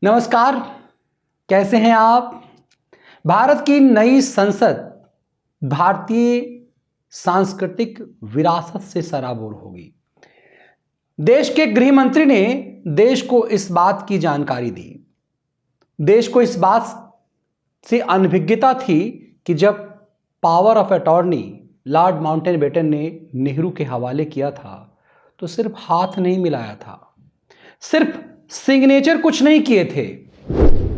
नमस्कार, कैसे हैं आप। भारत की नई संसद भारतीय सांस्कृतिक विरासत से सराबोर होगी। देश के गृह मंत्री ने देश को इस बात की जानकारी दी। देश को इस बात से अनभिज्ञता थी कि जब पावर ऑफ अटॉर्नी लॉर्ड माउंटेनबेटन ने नेहरू के हवाले किया था तो सिर्फ हाथ नहीं मिलाया था, सिर्फ सिग्नेचर कुछ नहीं किए थे,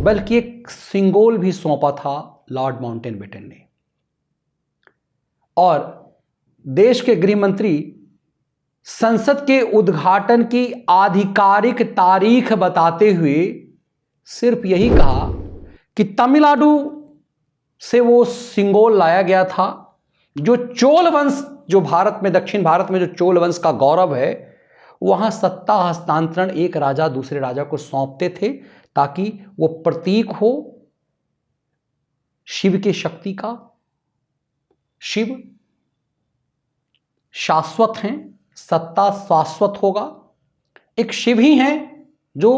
बल्कि एक सिंगोल भी सौंपा था लॉर्ड माउंटेनबेटन ने। और देश के गृह मंत्री संसद के उद्घाटन की आधिकारिक तारीख बताते हुए सिर्फ यही कहा कि तमिलनाडु से वो सिंगोल लाया गया था, जो चोल वंश, जो भारत में, दक्षिण भारत में जो चोल वंश का गौरव है, वहां सत्ता हस्तांतरण एक राजा दूसरे राजा को सौंपते थे ताकि वो प्रतीक हो शिव के शक्ति का। शिव शाश्वत हैं, सत्ता शाश्वत होगा। एक शिव ही हैं जो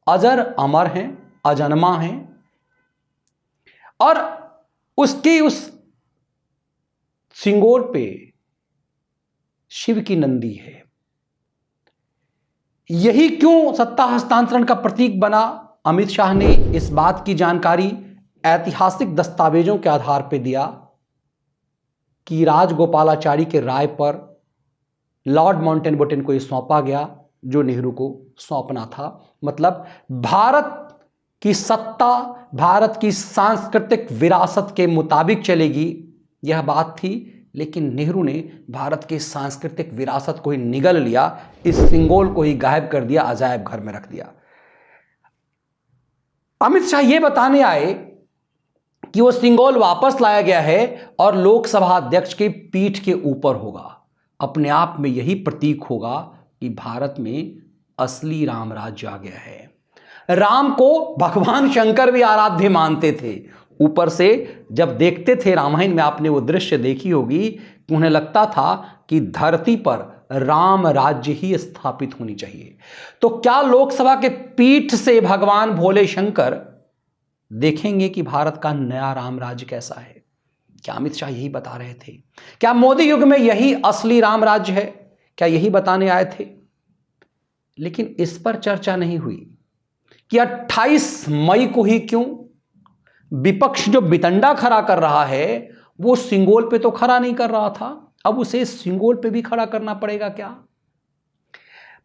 अजर अमर हैं, अजन्मा हैं। और उसकी उस सिंगोल पे शिव की नंदी है। यही क्यों सत्ता हस्तांतरण का प्रतीक बना। अमित शाह ने इस बात की जानकारी ऐतिहासिक दस्तावेजों के आधार पर दिया कि राजगोपालाचारी के राय पर लॉर्ड माउंटेनबेटन को यह सौंपा गया जो नेहरू को सौंपना था। मतलब भारत की सत्ता भारत की सांस्कृतिक विरासत के मुताबिक चलेगी, यह बात थी। लेकिन नेहरू ने भारत की सांस्कृतिक विरासत को ही निगल लिया, इस सिंगोल को ही गायब कर दिया, अजायब घर में रख दिया। अमित शाह यह बताने आए कि वो सिंगोल वापस लाया गया है और लोकसभा अध्यक्ष की पीठ के ऊपर होगा। अपने आप में यही प्रतीक होगा कि भारत में असली राम राज्य आ गया है। राम को भगवान शंकर भी आराध्य मानते थे। ऊपर से जब देखते थे, रामायण में आपने वो दृश्य देखी होगी, कि उन्हें लगता था कि धरती पर राम राज्य ही स्थापित होनी चाहिए। तो क्या लोकसभा के पीठ से भगवान भोले शंकर देखेंगे कि भारत का नया राम राज्य कैसा है? क्या अमित शाह यही बता रहे थे? क्या मोदी युग में यही असली राम राज्य है? क्या यही बताने आए थे? लेकिन इस पर चर्चा नहीं हुई कि 28 मई को ही क्यों विपक्ष जो बितंडा खड़ा कर रहा है वो सिंगोल पे तो खड़ा नहीं कर रहा था, अब उसे सिंगोल पे भी खड़ा करना पड़ेगा क्या?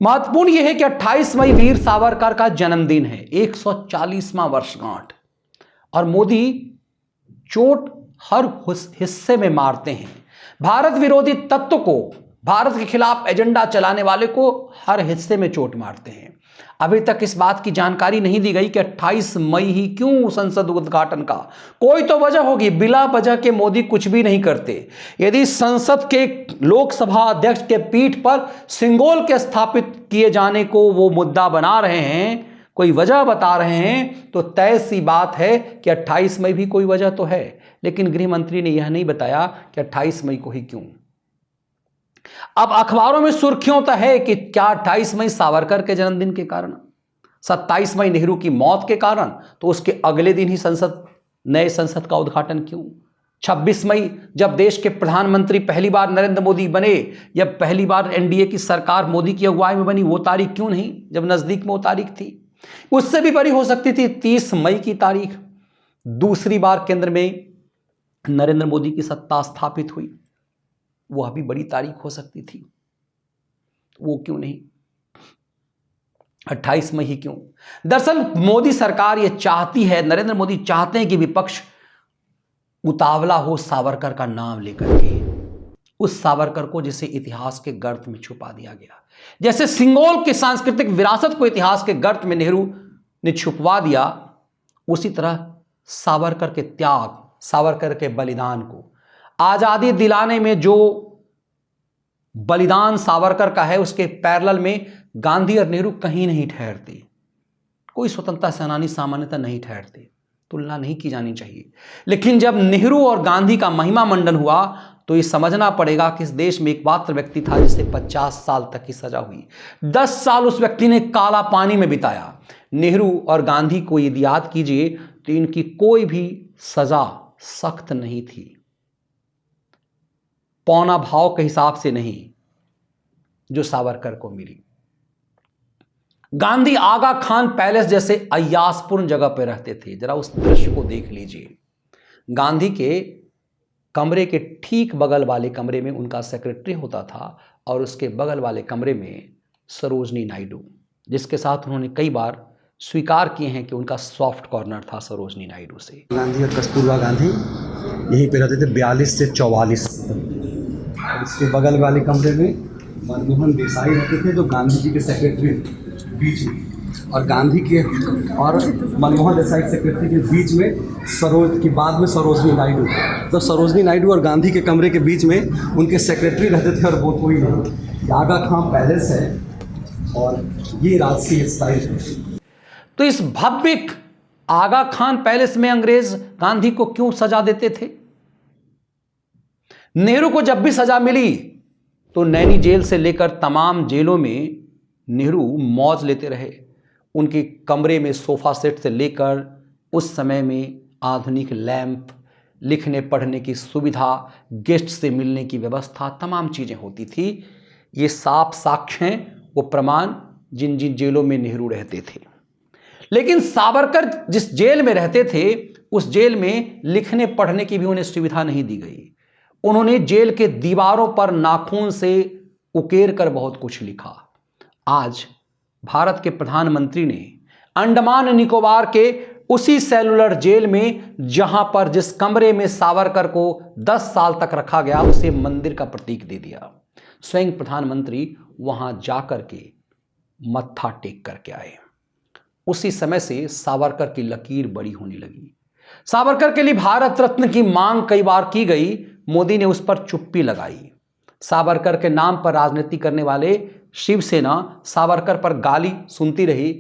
महत्वपूर्ण यह है कि 28 मई वीर सावरकर का जन्मदिन है, 140वां वर्षगांठ, और मोदी चोट हर हिस्से में मारते हैं। भारत विरोधी तत्व को, भारत के खिलाफ एजेंडा चलाने वाले को हर हिस्से में चोट मारते हैं। अभी तक इस बात की जानकारी नहीं दी गई कि 28 मई ही क्यों संसद उद्घाटन का। कोई तो वजह होगी, बिला वजह के मोदी कुछ भी नहीं करते। यदि संसद के लोकसभा अध्यक्ष के पीठ पर सिंगोल के स्थापित किए जाने को वो मुद्दा बना रहे हैं, कोई वजह बता रहे हैं, तो तय सी बात है कि 28 मई भी कोई वजह तो है। लेकिन गृह मंत्री ने यह नहीं बताया कि 28 मई को ही क्यों। अब अखबारों में सुर्खियों तो है कि क्या 28 मई सावरकर के जन्मदिन के कारण, 27 मई नेहरू की मौत के कारण, तो उसके अगले दिन ही नए संसद का उद्घाटन क्यों? 26 मई जब देश के प्रधानमंत्री पहली बार नरेंद्र मोदी बने, या पहली बार एनडीए की सरकार मोदी की अगुवाई में बनी, वो तारीख क्यों नहीं जब नजदीक में वो तारीख थी? उससे भी बड़ी हो सकती थी 30 मई की तारीख, दूसरी बार केंद्र में नरेंद्र मोदी की सत्ता स्थापित हुई, वो अभी बड़ी तारीख हो सकती थी। वो क्यों नहीं? 28 मई ही क्यों? दरअसल मोदी सरकार ये चाहती है, नरेंद्र मोदी चाहते हैं कि विपक्ष उतावला हो सावरकर का नाम लेकर के, उस सावरकर को जिसे इतिहास के गर्त में छुपा दिया गया। जैसे सिंगोल के सांस्कृतिक विरासत को इतिहास के गर्त में नेहरू ने छुपवा दिया, उसी तरह सावरकर के त्याग, सावरकर के बलिदान को, आजादी दिलाने में जो बलिदान सावरकर का है, उसके पैरेलल में गांधी और नेहरू कहीं नहीं ठहरते। कोई स्वतंत्रता सेनानी सामान्यतः नहीं ठहरते, तुलना नहीं की जानी चाहिए। लेकिन जब नेहरू और गांधी का महिमा मंडन हुआ तो ये समझना पड़ेगा कि इस देश में एकमात्र व्यक्ति था जिसे 50 साल तक की सजा हुई। 10 साल उस व्यक्ति ने काला पानी में बिताया। नेहरू और गांधी को यदि याद कीजिए तो इनकी कोई भी सजा सख्त नहीं थी, पौना भाव के हिसाब से नहीं जो सावरकर को मिली। गांधी आगा खान पैलेस जैसे अय्यासपूर्ण जगह पर रहते थे। जरा उस दृश्य को देख लीजिए। गांधी के कमरे के ठीक बगल वाले कमरे में उनका सेक्रेटरी होता था और उसके बगल वाले कमरे में सरोजनी नायडू, जिसके साथ उन्होंने कई बार स्वीकार किए हैं कि उनका सॉफ्ट कॉर्नर था सरोजनी नायडू से। गांधी और कस्तूरबा गांधी यहीं पे रहते थे 42 से 44 तक। और इसके बगल वाले कमरे में मनमोहन देसाई रहते थे जो गांधी जी के सेक्रेटरी बीच में, और गांधी के और मनमोहन देसाई सेक्रेटरी के बीच में बाद में सरोजनी नायडू। तो सरोजनी नायडू और गांधी के कमरे के बीच में उनके सेक्रेटरी रहते थे और वो कोई नहीं। आगा खां पैलेस है और ये राजकीय स्टाइल है। तो इस भव्य आगा खान पैलेस में अंग्रेज गांधी को क्यों सजा देते थे? नेहरू को जब भी सजा मिली तो नैनी जेल से लेकर तमाम जेलों में नेहरू मौज लेते रहे। उनके कमरे में सोफा सेट से लेकर उस समय में आधुनिक लैंप, लिखने पढ़ने की सुविधा, गेस्ट से मिलने की व्यवस्था, तमाम चीजें होती थी। ये साफ साक्ष्य हैं, वो प्रमाण जिन जिन जेलों में नेहरू रहते थे। लेकिन सावरकर जिस जेल में रहते थे उस जेल में लिखने पढ़ने की भी उन्हें सुविधा नहीं दी गई। उन्होंने जेल के दीवारों पर नाखून से उकेर कर बहुत कुछ लिखा। आज भारत के प्रधानमंत्री ने अंडमान निकोबार के उसी सेलुलर जेल में, जहां पर जिस कमरे में सावरकर को 10 साल तक रखा गया, उसे मंदिर का प्रतीक दे दिया। स्वयं प्रधानमंत्री वहां जाकर के मत्था टेक करके आए। उसी समय से सावरकर की लकीर बड़ी होने लगी। सावरकर के लिए भारत रत्न की मांग कई बार की गई, मोदी ने उस पर चुप्पी लगाई। सावरकर के नाम पर राजनीति करने वाले शिवसेना सावरकर पर गाली सुनती रही,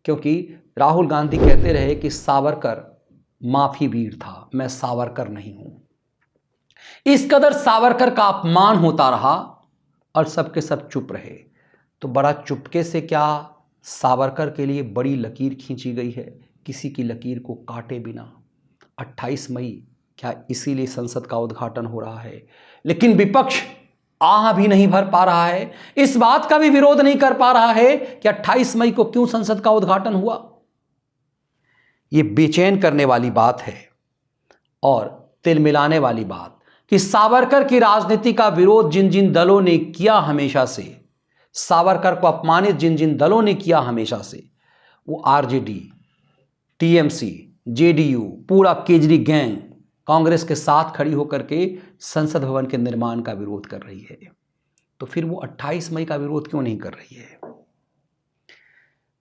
क्योंकि राहुल गांधी कहते रहे कि सावरकर माफी वीर था, मैं सावरकर नहीं हूं। इस कदर सावरकर का अपमान होता रहा और सबके सब चुप रहे। तो बड़ा चुपके से क्या सावरकर के लिए बड़ी लकीर खींची गई है, किसी की लकीर को काटे बिना। 28 मई क्या इसीलिए संसद का उद्घाटन हो रहा है? लेकिन विपक्ष आह भी नहीं भर पा रहा है, इस बात का भी विरोध नहीं कर पा रहा है कि 28 मई को क्यों संसद का उद्घाटन हुआ। यह बेचैन करने वाली बात है और तिलमिलाने वाली बात कि सावरकर की राजनीति का विरोध जिन जिन दलों ने किया हमेशा से, सावरकर को अपमानित जिन जिन दलों ने किया हमेशा से, वो आरजेडी, टीएमसी, जेडीयू, पूरा केजरी गैंग कांग्रेस के साथ खड़ी होकर के संसद भवन के निर्माण का विरोध कर रही है। तो फिर वो 28 मई का विरोध क्यों नहीं कर रही है?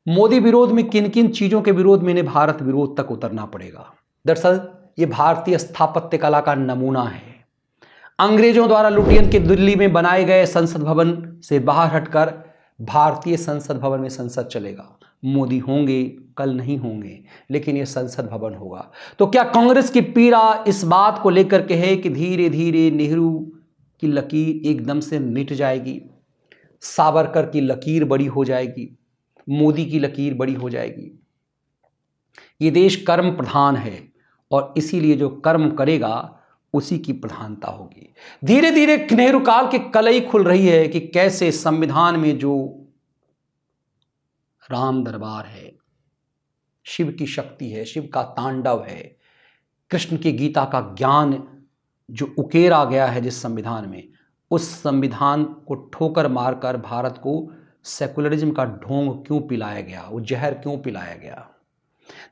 मोदी विरोध में किन किन चीजों के विरोध में इन्हें भारत विरोध तक उतरना पड़ेगा? दरअसल ये भारतीय स्थापत्य कला का नमूना है। अंग्रेजों द्वारा लुटियन के दिल्ली में बनाए गए संसद भवन से बाहर हटकर भारतीय संसद भवन में संसद चलेगा। मोदी होंगे, कल नहीं होंगे, लेकिन यह संसद भवन होगा। तो क्या कांग्रेस की पीड़ा इस बात को लेकर के है कि धीरे धीरे नेहरू की लकीर एकदम से मिट जाएगी, सावरकर की लकीर बड़ी हो जाएगी, मोदी की लकीर बड़ी हो जाएगी? ये देश कर्म प्रधान है और इसीलिए जो कर्म करेगा उसी की प्रधानता होगी। धीरे धीरे नेहरू काल की कलई खुल रही है कि कैसे संविधान में जो राम दरबार है, शिव की शक्ति है, शिव का तांडव है, कृष्ण की गीता का ज्ञान जो उकेरा गया है जिस संविधान में, उस संविधान को ठोकर मारकर भारत को सेकुलरिज्म का ढोंग क्यों पिलाया गया, वो जहर क्यों पिलाया गया?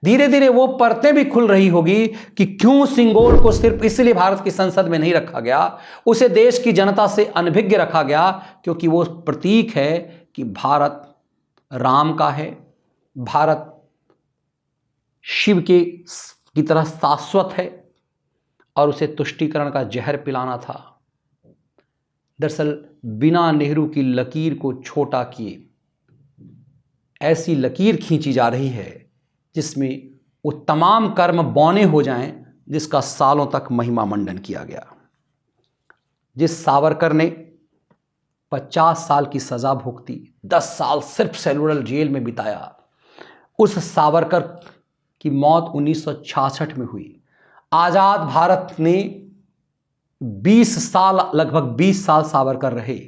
धीरे धीरे वो परतें भी खुल रही होगी कि क्यों सिंगोल को सिर्फ इसलिए भारत की संसद में नहीं रखा गया, उसे देश की जनता से अनभिज्ञ रखा गया क्योंकि वो प्रतीक है कि भारत राम का है, भारत शिव की तरह शाश्वत है और उसे तुष्टीकरण का जहर पिलाना था। दरअसल बिना नेहरू की लकीर को छोटा किए ऐसी लकीर खींची जा रही है जिसमें वो तमाम कर्म बौने हो जाएं जिसका सालों तक महिमा मंडन किया गया। जिस सावरकर ने 50 साल की सजा भुगती, 10 साल सिर्फ सेलुलर जेल में बिताया, उस सावरकर की मौत 1966 में हुई। आज़ाद भारत ने 20 साल, लगभग 20 साल सावरकर रहे,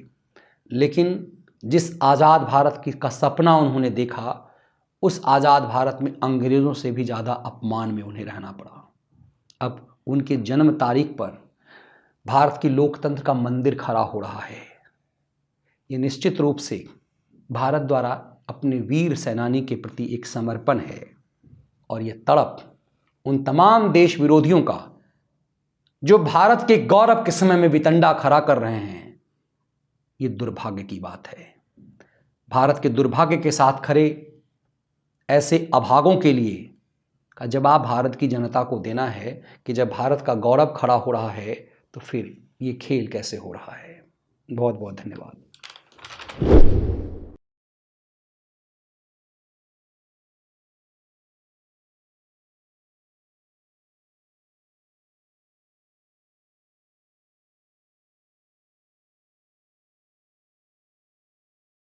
लेकिन जिस आज़ाद भारत का सपना उन्होंने देखा, उस आज़ाद भारत में अंग्रेज़ों से भी ज़्यादा अपमान में उन्हें रहना पड़ा। अब उनके जन्म तारीख पर भारत की लोकतंत्र का मंदिर खड़ा हो रहा है। ये निश्चित रूप से भारत द्वारा अपने वीर सेनानी के प्रति एक समर्पण है, और यह तड़प उन तमाम देश विरोधियों का जो भारत के गौरव के समय में वितंडा खड़ा कर रहे हैं, ये दुर्भाग्य की बात है। भारत के दुर्भाग्य के साथ खड़े ऐसे अभागों के लिए का जवाब भारत की जनता को देना है कि जब भारत का गौरव खड़ा हो रहा है तो फिर ये खेल कैसे हो रहा है। बहुत बहुत धन्यवाद।